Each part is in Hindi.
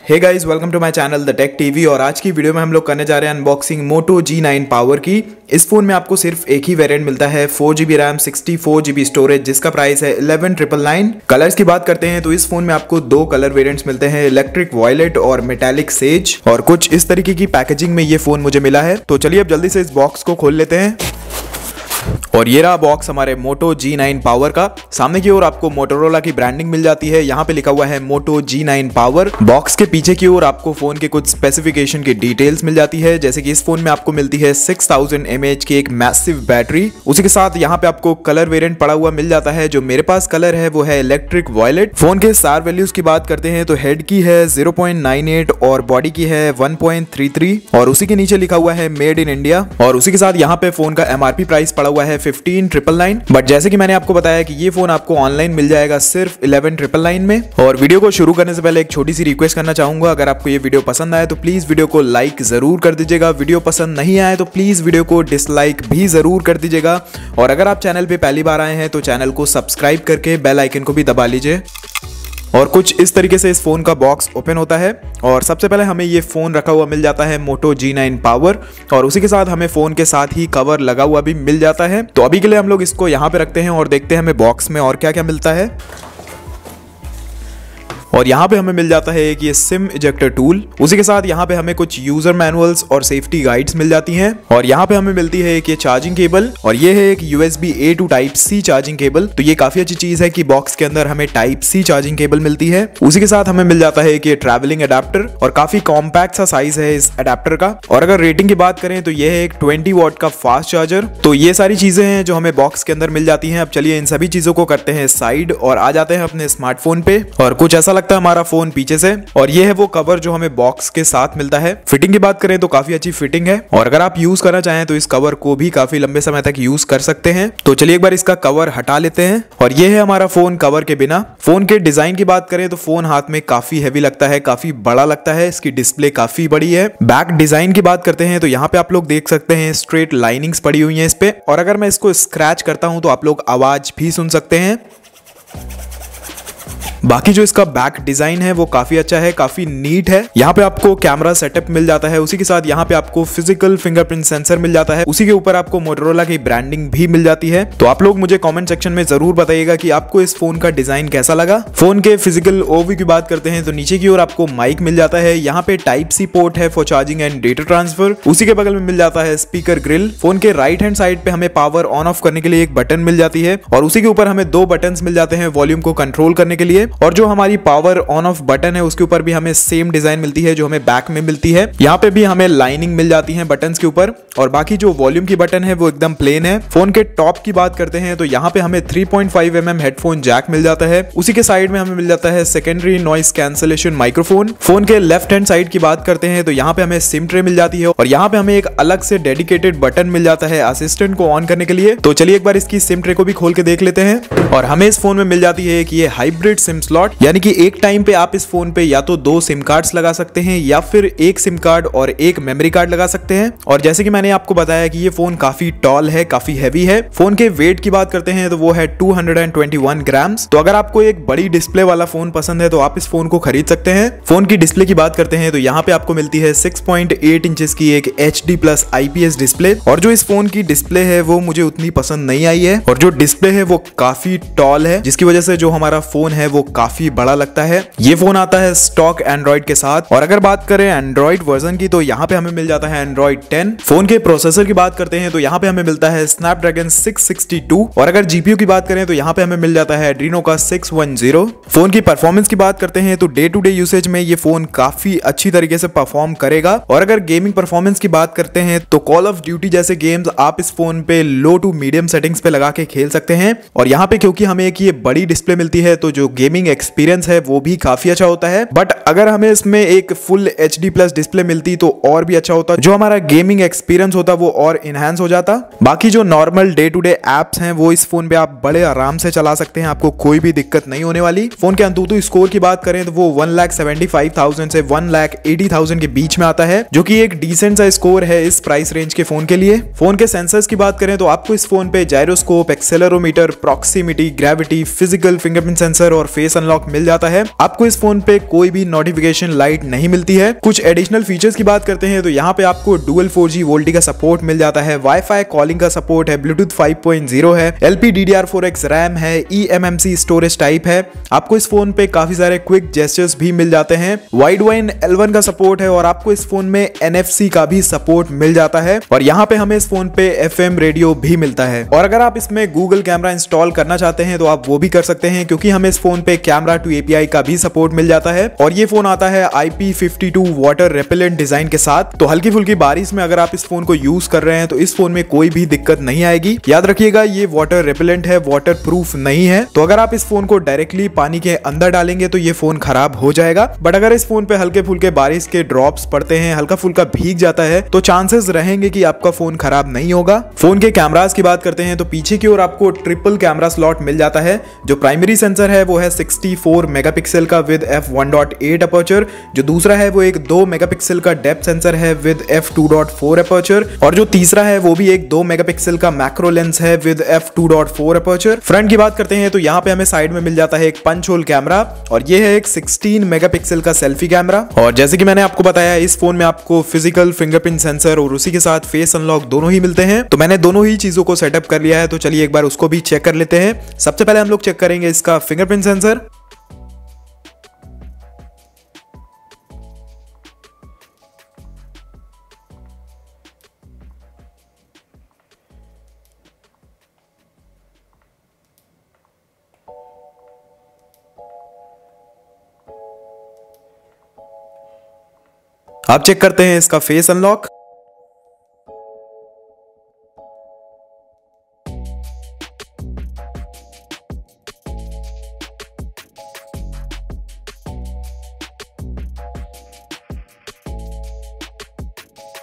Hey guys, welcome to my channel the tech TV. और आज की वीडियो में हम लोग करने जा रहे हैं अनबॉक्सिंग मोटो G9 पावर की। इस फोन में आपको सिर्फ एक ही वेरिएंट मिलता है, 4GB रैम 64GB स्टोरेज, जिसका प्राइस है 11,999। कलर्स की बात करते हैं तो इस फोन में आपको दो कलर वेरिएंट्स मिलते हैं, इलेक्ट्रिक वॉयलेट और मेटालिक सेज। और कुछ इस तरीके की पैकेजिंग में ये फोन मुझे मिला है। तो चलिए अब जल्दी से इस बॉक्स को खोल लेते हैं। और ये रहा बॉक्स हमारे मोटो G9 पावर का। सामने की ओर आपको मोटोरोला की ब्रांडिंग मिल जाती है, यहाँ पे लिखा हुआ है मोटो G9 पावर। बॉक्स के पीछे की ओर आपको फोन के कुछ स्पेसिफिकेशन की डिटेल्स मिल जाती है, जैसे कि इस फोन में आपको मिलती है 6000 mAh की एक मैसिव बैटरी। उसी के साथ यहाँ पे आपको कलर वेरिएंट पड़ा हुआ मिल जाता है। जो मेरे पास कलर है वो है इलेक्ट्रिक वॉयलेट। फोन के स्टार वैल्यूज की बात करते हैं तो हेड की है 0.98 और बॉडी की है 1.33 और उसी के नीचे लिखा हुआ है मेड इन इंडिया। और उसी के साथ यहाँ पे फोन का MRP प्राइस पड़ा हुआ है 15,999। बट जैसे कि मैंने आपको बताया कि ये फोन आपको ऑनलाइन मिल जाएगा सिर्फ 11,999 में। और वीडियो को शुरू करने से पहले एक छोटी सी रिक्वेस्ट करना चाहूंगा, अगर आपको ये वीडियो पसंद आए तो प्लीज वीडियो को लाइक जरूर कर दीजिएगा। वीडियो पसंद नहीं आए तो प्लीज वीडियो को डिसलाइक भी जरूर कर दीजिएगा। और अगर आप चैनल पे पहली बार आए हैं तो चैनल को सब्सक्राइब करके बेल आइकन को भी दबा लीजिए। और कुछ इस तरीके से इस फोन का बॉक्स ओपन होता है। और सबसे पहले हमें ये फोन रखा हुआ मिल जाता है मोटो G9 पावर, और उसी के साथ हमें फोन के साथ ही कवर लगा हुआ भी मिल जाता है। तो अभी के लिए हम लोग इसको यहाँ पे रखते हैं और देखते हैं हमें बॉक्स में और क्या क्या मिलता है। और यहाँ पे हमें मिल जाता है एक ये सिम इजेक्टर टूल। उसी के साथ यहाँ पे हमें कुछ यूजर मैनुअल्स और सेफ्टी गाइड्स मिल जाती हैं। और यहाँ पे हमें मिलती है एक ये चार्जिंग केबल, और ये है एक USB A to Type C charging cable. तो ये काफी अच्छी चीज है कि बॉक्स के अंदर हमें Type C चार्जिंग केबल मिलती है। उसी के साथ हमें मिल जाता है एक ये ट्रैवलिंग अडेप्टर, और काफी कॉम्पैक्ट सा साइज है इस अडेप्टर का। और अगर रेटिंग की बात करें तो ये है एक 20 वॉट का फास्ट चार्जर। तो ये सारी चीजें हैं जो हमें बॉक्स के अंदर मिल जाती हैं। अब चलिए इन सभी चीजों को करते हैं साइड और आ जाते हैं अपने स्मार्टफोन पे। और कुछ ऐसा लगता है हमारा फोन पीछे से, और ये है वो कवर जो हमें बॉक्स के साथ मिलता है। फिटिंग की बात करें तो काफी अच्छी फिटिंग है, और अगर आप यूज करना चाहें तो इस कवर को भी काफी लंबे समय तक यूज कर सकते हैं। तो चलिए एक बार इसका कवर हटा लेते हैं। और ये है हमारा फोन कवर के बिना। फोन के डिजाइन की बात करें तो फोन हाथ में काफी हैवी लगता है, काफी बड़ा लगता है। इसकी डिस्प्ले काफी बड़ी है। बैक डिजाइन की बात करते हैं तो यहाँ पे आप लोग देख सकते हैं स्ट्रेट लाइनिंग्स पड़ी हुई है इस पे, और अगर मैं इसको स्क्रैच करता हूं तो आप लोग आवाज भी सुन सकते हैं। बाकी जो इसका बैक डिजाइन है वो काफी अच्छा है, काफी नीट है। यहाँ पे आपको कैमरा सेटअप मिल जाता है, उसी के साथ यहाँ पे आपको फिजिकल फिंगरप्रिंट सेंसर मिल जाता है। उसी के ऊपर आपको मोटोरोला की ब्रांडिंग भी मिल जाती है। तो आप लोग मुझे कमेंट सेक्शन में जरूर बताइएगा कि आपको इस फोन का डिजाइन कैसा लगा। फोन के फिजिकल ओवरव्यू की बात करते हैं तो नीचे की ओर आपको माइक मिल जाता है। यहाँ पे Type C पोर्ट है for charging and data transfer. उसी के बगल में मिल जाता है स्पीकर ग्रिल। फोन के राइट हैंड साइड पे हमें पावर ऑन ऑफ करने के लिए एक बटन मिल जाती है, और उसी के ऊपर हमें दो बटन मिल जाते हैं वॉल्यूम को कंट्रोल करने के लिए। और जो हमारी पावर ऑन ऑफ बटन है उसके ऊपर भी हमें सेम डिजाइन मिलती है जो हमें बैक में मिलती है। यहाँ पे भी हमें लाइनिंग मिल जाती है बटन्स के ऊपर। और बाकी जो वॉल्यूम की बटन है वो एकदम प्लेन है। फोन के टॉप की बात करते हैं तो यहाँ पे हमें 3.5 mm हेडफोन जैक मिल जाता है। उसी के साइड में हमें मिल जाता है secondary noise cancellation microphone. Phone के लेफ्ट हैंड साइड की बात करते हैं तो यहाँ पे हमें सिम ट्रे मिल जाती है, और यहाँ पे हमें एक अलग से डेडिकेटेड बटन मिल जाता है असिस्टेंट को ऑन करने के लिए। तो चलिए एक बार इसकी सिम ट्रे को भी खोल के देख लेते हैं। और हमें इस फोन में मिल जाती है कि ये हाइब्रिड सिम स्लॉट, यानी कि एक टाइम पे आप इस फोन पे या तो दो सिम कार्ड्स लगा सकते हैं या फिर एक सिम कार्ड और एक मेमोरी कार्ड लगा सकते हैं। और जैसे कि मैंने आपको बताया कि ये फोन काफी टॉल है, काफी हैवी है। फोन के वेट की बात करते हैं तो वो है 221 ग्राम्स। तो अगर आपको एक बड़ी डिस्प्ले वाला फोन पसंद है तो आप इस फोन को खरीद सकते हैं। फोन की डिस्प्ले की बात करते हैं तो यहाँ पे आपको मिलती है 6.8 इंचेस की एक HD+ IPS डिस्प्ले। और जो इस फोन की डिस्प्ले है वो मुझे उतनी पसंद नहीं आई है, और जो डिस्प्ले है वो काफी टॉल है, जिसकी वजह से जो हमारा फोन है वो काफी बड़ा लगता है। ये फोन आता है स्टॉक एंड्रॉइड के साथ। और अगर बात करें एंड्रॉइड वर्जन की तो यहाँ पे हमें मिल जाता है एंड्रॉइड 10। फोन के प्रोसेसर की बात करते हैं तो यहाँ पे हमें मिलता है स्नैपड्रैगन 662। और अगर जीपीयू की बात करें तो यहाँ पे हमें मिल जाता है एड्रीनो का 610। फोन की परफॉर्मेंस की बात करते हैं तो डे टू डे यूसेज में ये फोन काफी अच्छी तरीके से परफॉर्म करेगा। और अगर गेमिंग परफॉर्मेंस की बात करते हैं तो कॉल ऑफ ड्यूटी जैसे गेम्स आप इस फोन पे लो टू मीडियम सेटिंग्स पे लगा के खेल सकते हैं। और यहाँ पे क्योंकि हमें एक ये बड़ी डिस्प्ले मिलती है तो जो गेमिंग एक्सपीरियंस है वो भी काफी अच्छा होता है। बट अगर हमें इसमें एक फुल HD+ डिस्प्ले मिलती तो और भी अच्छा होता, जो हमारा गेमिंग एक्सपीरियंस होता वो और इनहैंस हो जाता। बाकी जो normal day to day apps हैं वो इस फोन पे आप बड़े आराम से चला सकते हैं, आपको कोई भी दिक्कत नहीं होने वाली। फोन के अंतुतु स्कोर की बात करें तो वो 1,75,000 से 1,80,000 के बीच में आता है, जो कि एक डिसेंट सा स्कोर है इस प्राइस रेंज के फोन के लिए। फोन के सेंसर्स की बात करें तो आपको इस फोन पे gyroscope, accelerometer, proximity, gravity, physical fingerprint sensor और फेस अनलॉक मिल जाता है। आपको इस फोन पे कोई भी नोटिफिकेशन लाइट नहीं मिलती है। कुछ एडिशनल फीचर्स की बात करते हैं तो यहाँ पे आपको डुअल 4G वोल्टी का सपोर्ट मिल जाता है, वाईफाई कॉलिंग का सपोर्ट है, ब्लूटूथ 5.0 है, LPDDR4X रैम है, eMMC स्टोरेज टाइप है। आपको इस फोन पे काफी सारे क्विक जेस्चर्स भी मिल जाते हैं, वाइडवाइन L1 का सपोर्ट है और आपको इस फोन में NFC का भी सपोर्ट मिल जाता है। और यहाँ पे हमें इस फोन पे FM रेडियो भी मिलता है। और अगर आप इसमें गूगल कैमरा इंस्टॉल करना चाहते हैं तो आप वो भी कर सकते हैं, क्योंकि हमें इस फोन पे कैमरा टू API का भी सपोर्ट मिल जाता है। और ये फोन आता है IP52 वाटर रेपेलेंट डिजाइन के साथ। तो हल्की फुल्की बारिश में अगर आप इस फोन को यूज कर रहे हैं तो इस फोन में कोई भी दिक्कत नहीं आएगी। याद रखिएगा ये वाटर रेपेलेंट है, वाटर प्रूफ नहीं है। तो अगर आप इस फोन को डायरेक्टली पानी के अंदर डालेंगे तो ये फोन खराब हो जाएगा। बट अगर इस फोन पे हल्के फुल्के बारिश के ड्रॉप्स पड़ते हैं, हल्का फुल्का भीग जाता है, तो चांसेस रहेंगे कि आपका फोन खराब नहीं होगा। फोन के कैमरास की बात करते हैं तो पीछे की ओर आपको ट्रिपल कैमरा स्लॉट मिल जाता है। जो प्राइमरी सेंसर है वो है 64 मेगापिक्सल का विद f1.8 अपर्चर। जो दूसरा है वो एक 2 मेगापिक्सल का डेप्थ सेंसर है विद f2.4 अपर्चर। और जो तीसरा है वो भी एक 2 मेगापिक्सल का मैक्रो लेंस है विद f2.4 अपर्चर। फ्रंट की बात करते हैं तो यहाँ पे हमें साइड में मिल जाता है एक पंच होल कैमरा और ये है एक 16 मेगापिक्सल का सेल्फी कैमरा। और जैसे कि मैंने आपको बताया इस फोन में आपको फिजिकल फिंगरप्रिंट सेंसर और उसी के साथ फेस अनलॉक दोनों ही मिलते हैं। तो मैंने दोनों ही चीजों को सेटअप कर लिया है, तो चलिए एक बार उसको भी चेक कर लेते हैं। सबसे पहले हम लोग चेक करेंगे इसका फिंगरप्रिंट सेंसर। आप चेक करते हैं इसका फेस अनलॉक।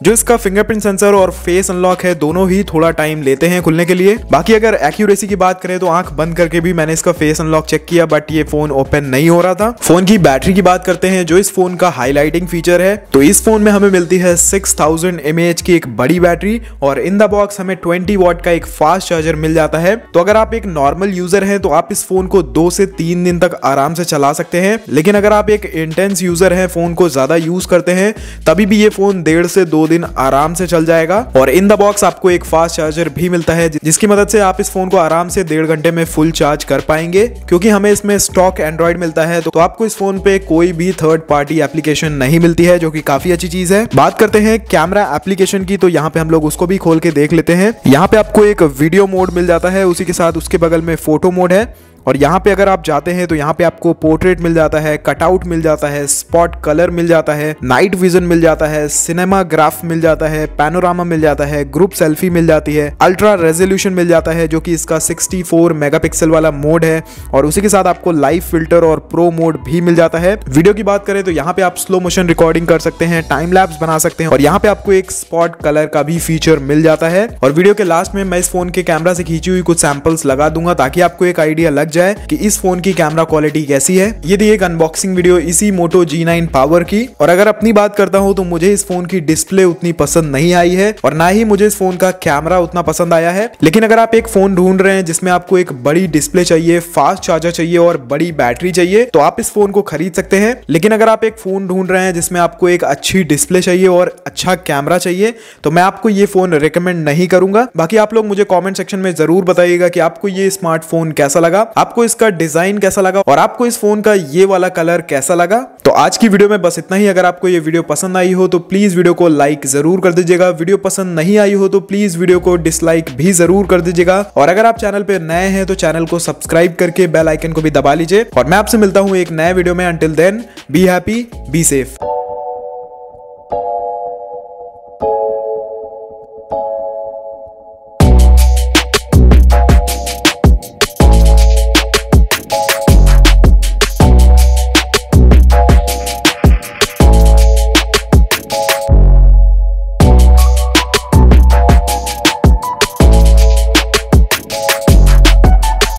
जो इसका फिंगरप्रिंट सेंसर और फेस अनलॉक है दोनों ही थोड़ा टाइम लेते हैं खुलने के लिए। बाकी अगर एक्यूरेसी की बात करें तो आंख बंद करके भी मैंने इसका फेस अनलॉक चेक किया बट ये फोन ओपन नहीं हो रहा था। फोन की बैटरी की बात करते हैं, जो इस फोन का हाईलाइटिंग फीचर है, तो इस फोन में हमें मिलती है 6000 mAh की एक बड़ी बैटरी और इन द बॉक्स हमें 20 वॉट का एक फास्ट चार्जर मिल जाता है। तो अगर आप एक नॉर्मल यूजर हैं तो आप इस फोन को 2 से 3 दिन तक आराम से चला सकते हैं। लेकिन अगर आप एक इंटेंस यूजर हैं, फोन को ज्यादा यूज करते हैं, तभी भी ये फोन 1.5 से 2 दिन आराम से चल जाएगा। और इन द बॉक्स आपको एक फास्ट चार्जर भी मिलता है, जिसकी मदद से आप इस फोन को आराम से 1.5 घंटे में फुल चार्ज कर पाएंगे। क्योंकि हमें इसमें स्टॉक एंड्रॉइड मिलता है तो आपको इस फोन पे कोई भी थर्ड पार्टी एप्लीकेशन नहीं मिलती है, जो कि काफी अच्छी चीज है। बात करते हैं कैमरा एप्लीकेशन की, तो यहाँ पे हम लोग उसको भी खोल के देख लेते हैं। यहाँ पे आपको एक वीडियो मोड मिल जाता है, उसी के साथ उसके बगल में फोटो मोड है। और यहाँ पे अगर आप जाते हैं तो यहाँ पे आपको पोर्ट्रेट मिल जाता है, कटआउट मिल जाता है, स्पॉट कलर मिल जाता है, नाइट विजन मिल जाता है, सिनेमा ग्राफ मिल जाता है, पैनोरामा मिल जाता है, ग्रुप सेल्फी मिल जाती है, अल्ट्रा रेजोल्यूशन मिल जाता है जो कि इसका 64 मेगापिक्सल वाला मोड है। और उसी के साथ आपको लाइव फिल्टर और प्रो मोड भी मिल जाता है। वीडियो की बात करें तो यहाँ पे आप स्लो मोशन रिकॉर्डिंग कर सकते हैं, टाइम लैप्स बना सकते हैं और यहाँ पे आपको एक स्पॉट कलर का भी फीचर मिल जाता है। और वीडियो के लास्ट में मैं इस फोन के कैमरा से खींची हुई कुछ सैंपल्स लगा दूंगा ताकि आपको एक आइडिया लग जाए कि इस फोन की कैमरा क्वालिटी कैसी है। ये थी एक अनबॉक्सिंग वीडियो इसी मोटो G9 पावर की। और अगर अपनी बात करता हूं तो मुझे इस फोन की डिस्प्ले उतनी पसंद नहीं आई है और ना ही मुझे इस फोन का कैमरा उतना पसंद आया है। लेकिन अगर आप एक फोन ढूंढ रहे हैं जिसमें आपको एक बड़ी डिस्प्ले चाहिए, फास्ट चार्जर चाहिए और बड़ी बैटरी चाहिए, तो आप इस फोन को खरीद सकते हैं। लेकिन अगर आप एक फोन ढूंढ रहे हैं जिसमें आपको एक अच्छी डिस्प्ले चाहिए और अच्छा कैमरा चाहिए, तो मैं आपको ये फोन रिकमेंड नहीं करूंगा। बाकी आप लोग मुझे कॉमेंट सेक्शन में जरूर बताइएगा कि आपको ये स्मार्टफोन कैसा लगा, आपको इसका डिजाइन कैसा लगा और आपको इस फोन का ये वाला कलर कैसा लगा। तो आज की वीडियो में बस इतना ही। अगर आपको ये वीडियो पसंद आई हो तो प्लीज वीडियो को लाइक जरूर कर दीजिएगा। वीडियो पसंद नहीं आई हो तो प्लीज वीडियो को डिसलाइक भी जरूर कर दीजिएगा। और अगर आप चैनल पे नए हैं तो चैनल को सब्सक्राइब करके बेल आइकन को भी दबा लीजिए। और मैं आपसे मिलता हूं एक नए वीडियो में। Until then be happy, be safe.